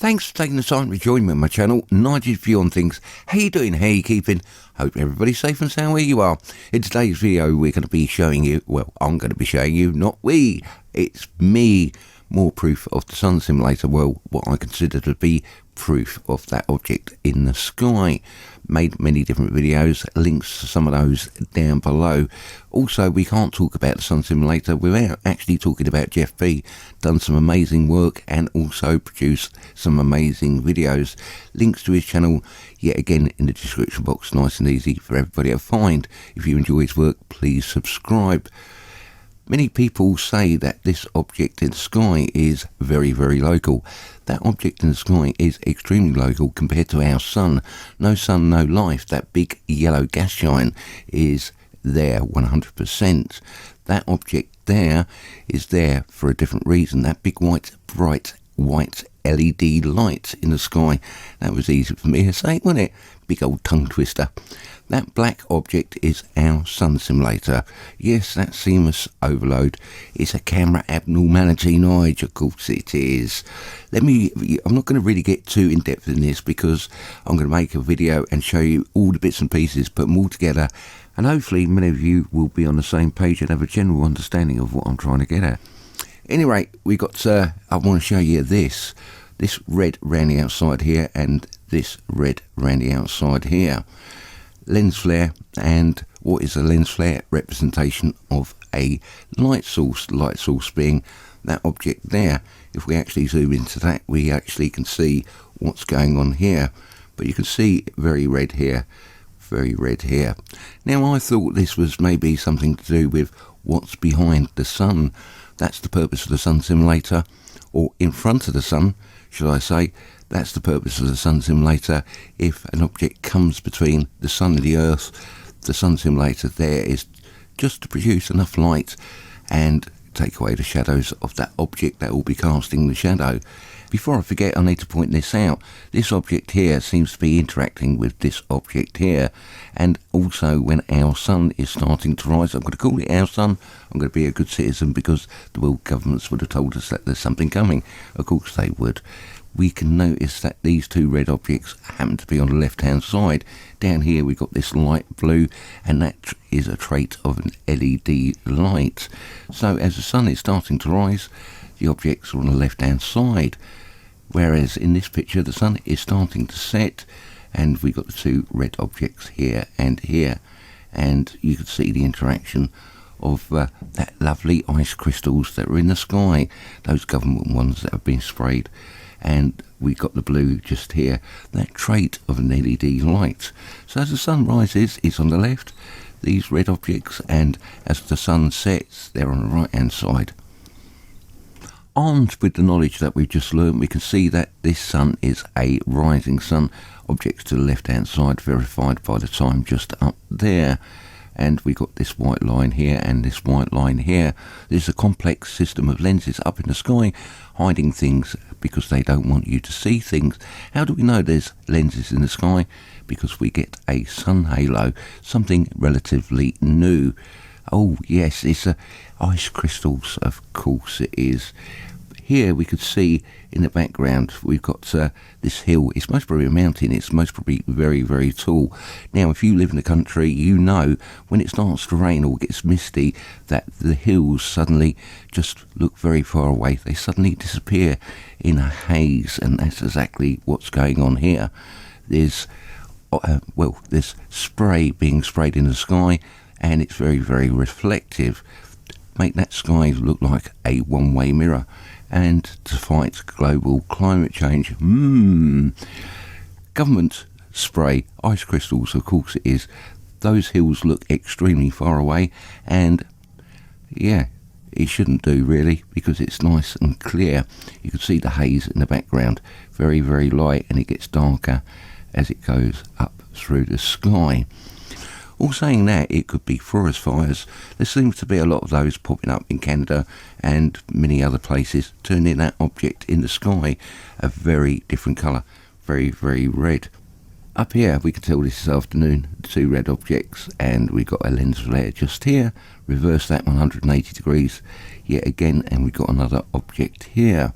Thanks for taking the time to join me on my channel, Nigel's View on Things. How you doing? How you keeping? Hope everybody's safe and sound where you are. In today's video, we're going to be showing you, well, I'm going to be showing you, not we, it's me, more proof of the sun simulator. Well, what I consider to be proof of that object in the sky. Made many different videos, links to some of those down below. Also, we can't talk about the sun simulator without actually talking about Jeff B. Done some amazing work and also produced some amazing videos. Links to his channel, yet again, in the description box, nice and easy for everybody to find. If you enjoy his work, please subscribe. Many people say that this object in the sky is very, very local. That object in the sky is extremely local compared to our sun. No sun, no life. That big yellow gas giant is there 100%. That object there is there for a different reason. That big white, bright white LED light in the sky. That was easy for me to say, wasn't it? Big old tongue twister. That black object is our sun simulator. Yes, that CMOS overload is a camera abnormality, Nigel. Of course it is. I'm not going to really get too in depth in this because I'm going to make a video and show you all the bits and pieces, put them all together, and hopefully many of you will be on the same page and have a general understanding of what I'm trying to get at. Anyway, we got, I want to show you this red round the outside here and this red round the outside here. Lens flare, and what is a lens flare? Representation of a light source being that object there. If we actually zoom into that, we actually can see what's going on here, but you can see very red here, very red here. Now I thought this was maybe something to do with what's behind the sun. That's the purpose of the sun simulator, or in front of the sun, should I say. That's the purpose of the sun simulator. If an object comes between the sun and the earth, the sun simulator there is just to produce enough light and take away the shadows of that object that will be casting the shadow. Before I forget, I need to point this out. This object here seems to be interacting with this object here, and also when our sun is starting to rise, I'm going to call it our sun. I'm going to be a good citizen because the world governments would have told us that there's something coming. Of course they would. We can notice that these two red objects happen to be on the left hand side. Down here we've got this light blue, and that is a trait of an LED light. So as the sun is starting to rise, the objects are on the left hand side, whereas in this picture the sun is starting to set, and we've got the two red objects here, and you can see the interaction of that lovely ice crystals that are in the sky, those government ones that have been sprayed. And we got the blue just here, that trait of an LED light. So as the sun rises, it's on the left, these red objects, and as the sun sets, they're on the right hand side. Armed with the knowledge that we've just learned, we can see that this sun is a rising sun. Objects to the left hand side verified by the time just up there. And we got this white line here and this white line here. There's a complex system of lenses up in the sky hiding things because they don't want you to see things. How do we know there's lenses in the sky? Because we get a sun halo, something relatively new. Oh yes, it's ice crystals, of course it is. Here we could see in the background we've got this hill. It's most probably a mountain. It's most probably very, very tall. Now if you live in the country, you know when it starts to rain or gets misty that the hills suddenly just look very far away. They suddenly disappear in a haze, and that's exactly what's going on here. There's there's spray being sprayed in the sky, and it's very, very reflective. Make that sky look like a one-way mirror. And to fight global climate change, government spray ice crystals, of course it is. Those hills look extremely far away, and yeah, it shouldn't do really because it's nice and clear. You can see the haze in the background, very, very light, and it gets darker as it goes up through the sky. All saying that, it could be forest fires. There seems to be a lot of those popping up in Canada and many other places, turning that object in the sky a very different colour, very, very red. Up here we can tell this afternoon, two red objects, and we got a lens flare just here. Reverse that 180 degrees yet again, and we got another object here.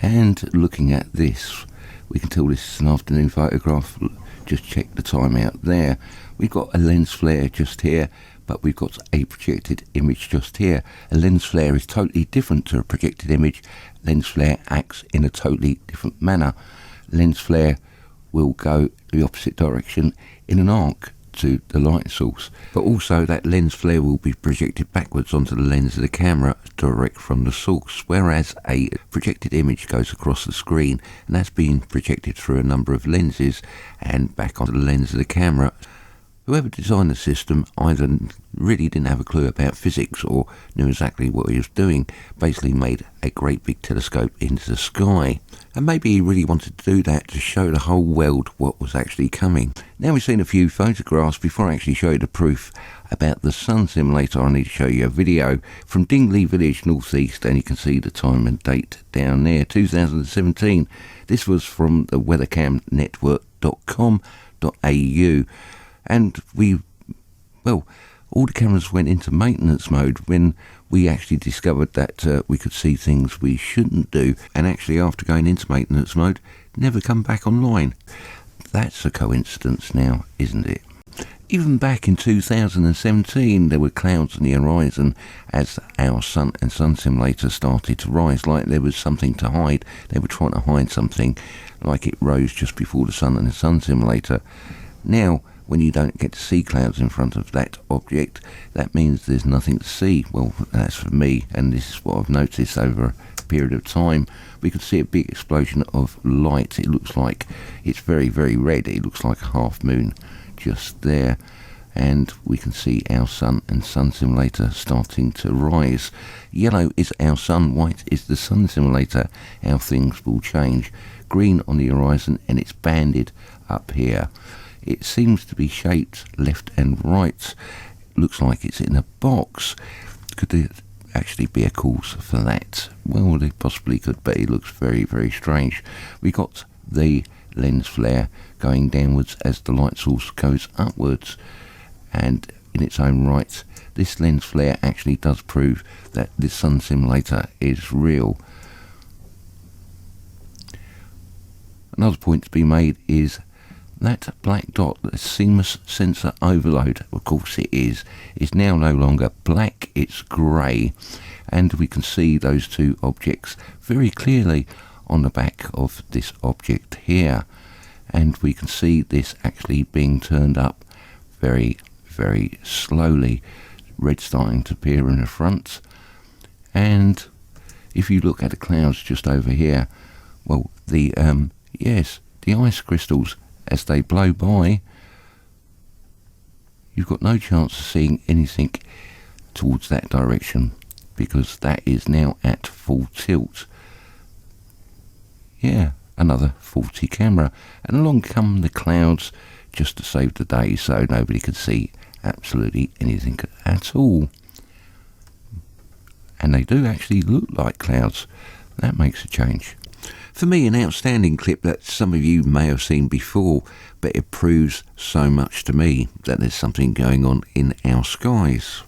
And looking at this, we can tell this is an afternoon photograph. Just check the time out there. We've got a lens flare just here, but we've got a projected image just here. A lens flare is totally different to a projected image. Lens flare acts in a totally different manner. Lens flare will go the opposite direction in an arc to the light source, but also that lens flare will be projected backwards onto the lens of the camera direct from the source, whereas a projected image goes across the screen and that's being projected through a number of lenses and back onto the lens of the camera. Whoever designed the system either really didn't have a clue about physics or knew exactly what he was doing, basically made a great big telescope into the sky. And maybe he really wanted to do that to show the whole world what was actually coming. Now we've seen a few photographs. Before I actually show you the proof about the sun simulator, I need to show you a video from Dingley Village, northeast, and you can see the time and date down there, 2017. This was from the weathercamnetwork.com.au. And all the cameras went into maintenance mode when we actually discovered that we could see things we shouldn't do, and actually after going into maintenance mode, never come back online. That's a coincidence now, isn't it? Even back in 2017, there were clouds on the horizon as our sun and sun simulator started to rise, like there was something to hide. They were trying to hide something, like it rose just before the sun and the sun simulator. Now, when you don't get to see clouds in front of that object, that means there's nothing to see. Well, that's for me, and this is what I've noticed over a period of time. We could see a big explosion of light. It looks like it's very, very red. It looks like a half moon just there. And we can see our sun and sun simulator starting to rise. Yellow is our sun, white is the sun simulator. How things will change. Green on the horizon, and it's banded up here. It seems to be shaped left and right. Looks like it's in a box. Could there actually be a cause for that? Well, there possibly could be. It looks very, very strange. We got the lens flare going downwards as the light source goes upwards. And in its own right, this lens flare actually does prove that this sun simulator is real. Another point to be made is that black dot, the CMOS sensor overload, of course it is now no longer black, it's grey. And we can see those two objects very clearly on the back of this object here. And we can see this actually being turned up very, very slowly. Red starting to appear in the front. And if you look at the clouds just over here, well, the ice crystals, as they blow by, you've got no chance of seeing anything towards that direction because that is now at full tilt. Yeah, another faulty camera. And along come the clouds just to save the day, so nobody could see absolutely anything at all. And they do actually look like clouds. That makes a change. For me, an outstanding clip that some of you may have seen before, but it proves so much to me that there's something going on in our skies.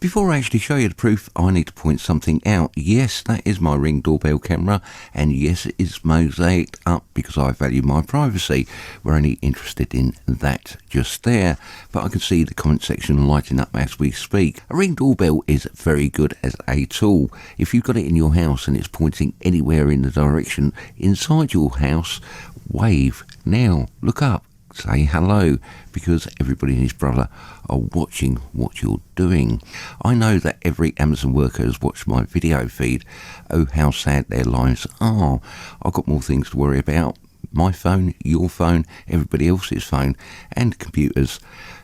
Before I actually show you the proof, I need to point something out. Yes, that is my Ring doorbell camera, and yes, it is mosaicked up because I value my privacy. We're only interested in that just there, but I can see the comment section lighting up as we speak. A Ring doorbell is very good as a tool. If you've got it in your house and it's pointing anywhere in the direction inside your house, wave. Now, look up. Say hello, because everybody and his brother are watching what you're doing. I know that every Amazon worker has watched my video feed. Oh, how sad their lives are. I've got more things to worry about. My phone, your phone, everybody else's phone, and computers.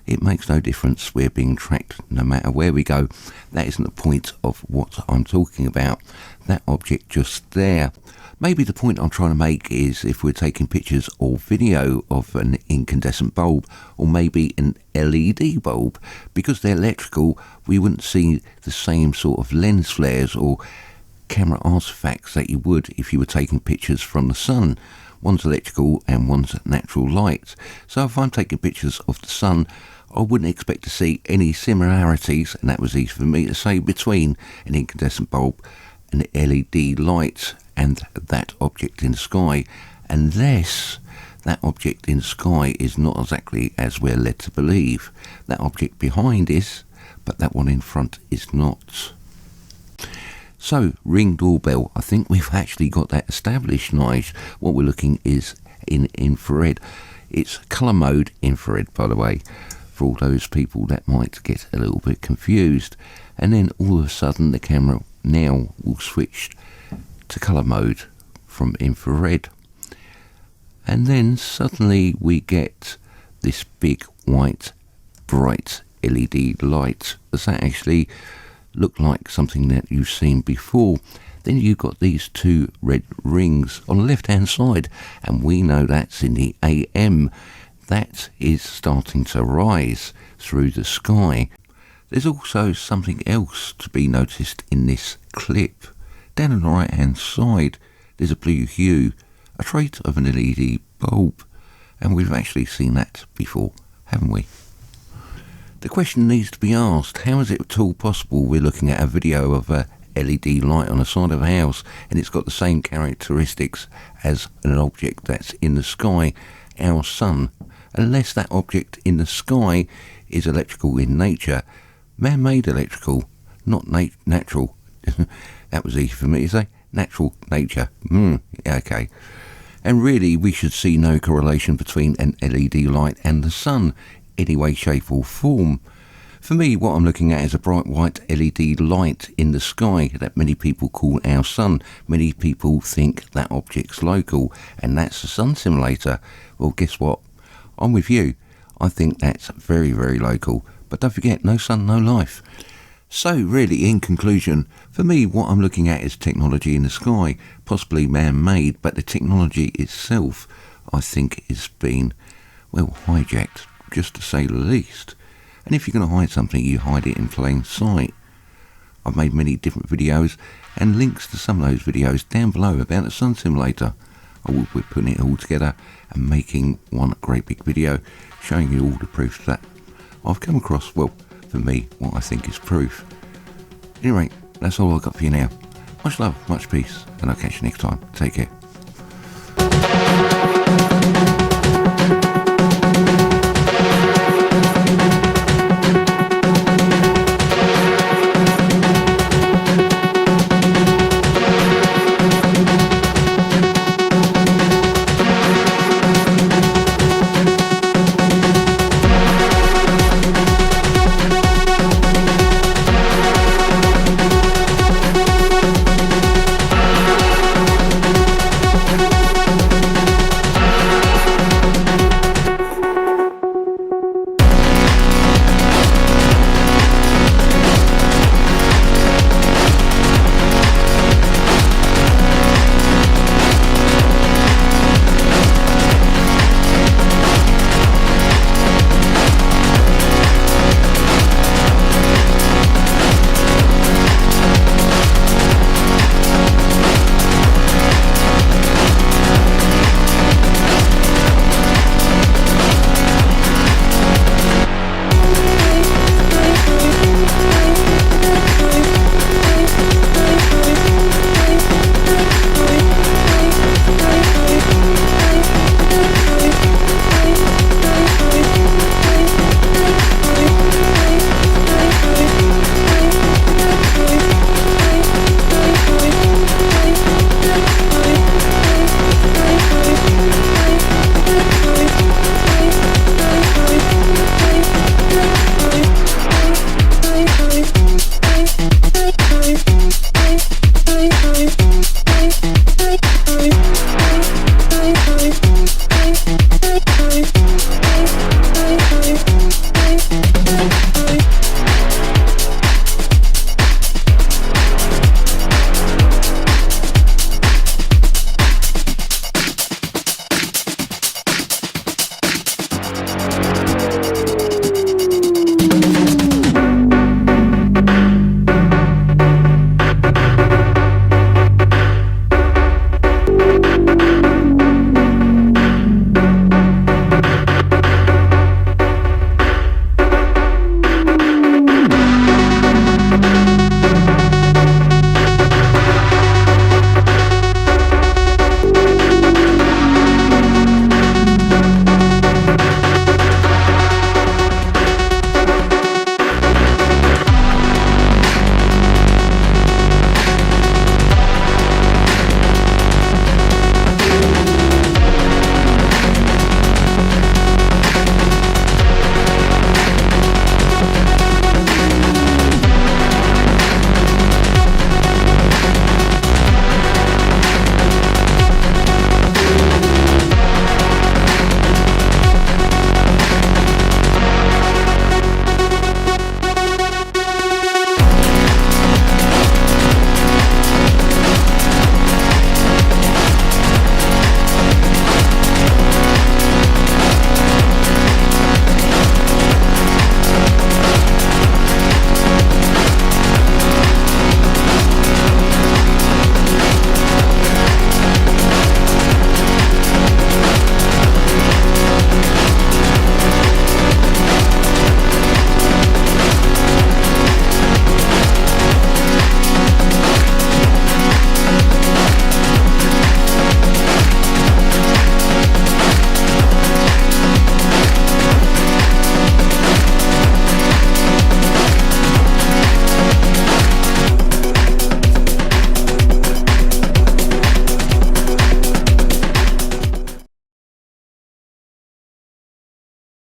It makes no difference. We're being tracked no matter where we go. That isn't the point of what I'm talking about. That object just there. Maybe the point I'm trying to make is if we're taking pictures or video of an incandescent bulb, or maybe an LED bulb, because they're electrical, we wouldn't see the same sort of lens flares or camera artifacts that you would if you were taking pictures from the sun. One's electrical and one's natural light. So if I'm taking pictures of the sun, I wouldn't expect to see any similarities, and that was easy for me to say, between an incandescent bulb and an LED light and that object in the sky, unless that object in the sky is not exactly as we're led to believe. That object behind is, but that one in front is not. So, ring doorbell. I think we've actually got that established, Nige. What we're looking is in infrared. It's colour mode infrared, by the way, for all those people that might get a little bit confused. And then all of a sudden the camera now will switch to colour mode from infrared. And then suddenly we get this big white bright LED light. Does that actually look like something that you've seen before? Then you've got these two red rings on the left hand side, and we know that's in the AM. That is starting to rise through the sky. There's also something else to be noticed in this clip. Down on the right hand side there's a blue hue, a trait of an LED bulb, and we've actually seen that before, haven't we? The question needs to be asked, how is it at all possible we're looking at a video of a LED light on the side of a house and it's got the same characteristics as an object that's in the sky, our sun, unless that object in the sky is electrical in nature, man-made electrical, not natural. That was easy for me to say. Natural nature. Okay. And really, we should see no correlation between an LED light and the sun, any way, shape or form. For me, what I'm looking at is a bright white LED light in the sky that many people call our sun. Many people think that object's local, and that's a sun simulator. Well, guess what? I'm with you. I think that's very, very local. But don't forget, no sun, no life. So really, in conclusion, for me, what I'm looking at is technology in the sky, possibly man-made, but the technology itself, I think, is being, well, hijacked, just to say the least. And if you're going to hide something, you hide it in plain sight. I've made many different videos, and links to some of those videos down below about the sun simulator. I will be putting it all together and making one great big video, showing you all the proofs that I've come across, well, for me, what I think is proof. Anyway, that's all I've got for you now. Much love, much peace, and I'll catch you next time. Take care.